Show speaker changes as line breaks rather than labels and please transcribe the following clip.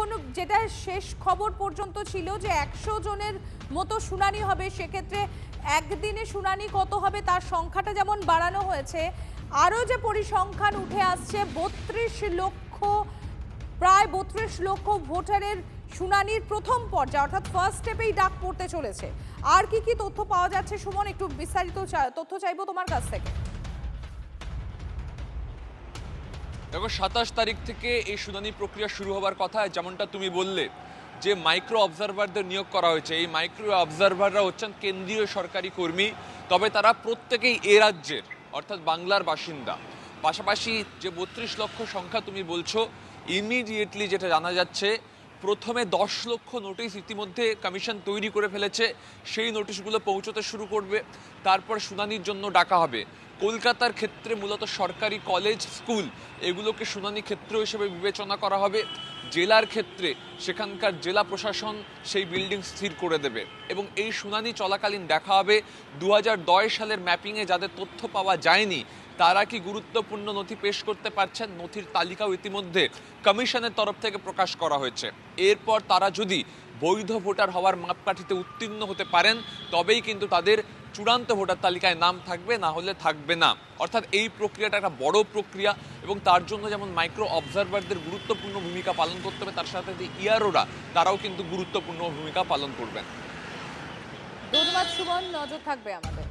এখন যেটা শেষ খবর পর্যন্ত ছিল যে 100 জনের মতো শুনানি হবে, সেক্ষেত্রে একদিনে শুনানি কত হবে তার সংখ্যাটা যেমন বাড়ানো হয়েছে, আরও যে পরিসংখ্যান উঠে আসছে 32 লক্ষ, প্রায় 32 লক্ষ ভোটারের শুনানির প্রথম পর্যায়ে অর্থাৎ ফার্স্ট স্টেপেই ডাক পড়তে চলেছে। আর কি কি তথ্য পাওয়া যাচ্ছে সুমন, একটু বিস্তারিত তথ্য চাইবো তোমার কাছ থেকে।
দেখো 27 তারিখ থেকে এই শুনানি প্রক্রিয়া শুরু হবার কথা, যেমনটা তুমি বললে যে মাইক্রো অবজারভারদের নিয়োগ করা হয়েছে। এই মাইক্রো অবজারভাররা হচ্ছেন কেন্দ্রীয় সরকারি কর্মী, তবে তারা প্রত্যেকেই এ রাজ্যের অর্থাৎ বাংলার বাসিন্দা। পাশাপাশি যে 32 লক্ষ সংখ্যা তুমি বলছো, ইমিডিয়েটলি যেটা জানা যাচ্ছে, প্রথমে 10 লক্ষ নোটিশ ইতিমধ্যে কমিশন তৈরি করে ফেলেছে, সেই নোটিশগুলো পৌঁছতে শুরু করবে, তারপর শুনানির জন্য ডাকা হবে। কলকাতার ক্ষেত্রে মূলত সরকারি কলেজ, স্কুল এগুলোকে শুনানি ক্ষেত্র হিসেবে বিবেচনা করা হবে। জেলার ক্ষেত্রে সেখানকার জেলা প্রশাসন সেই বিল্ডিং স্থির করে দেবে এবং এই শুনানি চলাকালীন দেখা হবে 2010 সালের ম্যাপিংয়ে যাদের তথ্য পাওয়া যায়নি তারা কি গুরুত্বপূর্ণ নথি পেশ করতে পারছেন। নথির তালিকাও ইতিমধ্যে কমিশনের তরফ থেকে প্রকাশ করা হয়েছে। এরপর তারা যদি বৈধ ভোটার হওয়ার মাপকাঠিতে উত্তীর্ণ হতে পারেন তবেই কিন্তু তাদের চূড়ান্ত ভোটার তালিকায় নাম থাকবে, না হলে থাকবে না। অর্থাৎ এই প্রক্রিয়াটা একটা বড় প্রক্রিয়া এবং তার জন্য যেমন মাইক্রো অবজারভারদের গুরুত্বপূর্ণ ভূমিকা পালন করতে হবে, তার সাথে যে ইআরওরা তারাও কিন্তু গুরুত্বপূর্ণ ভূমিকা পালন করবেন।
ধন্যবাদ সুমন, নজর থাকবে আমাদের।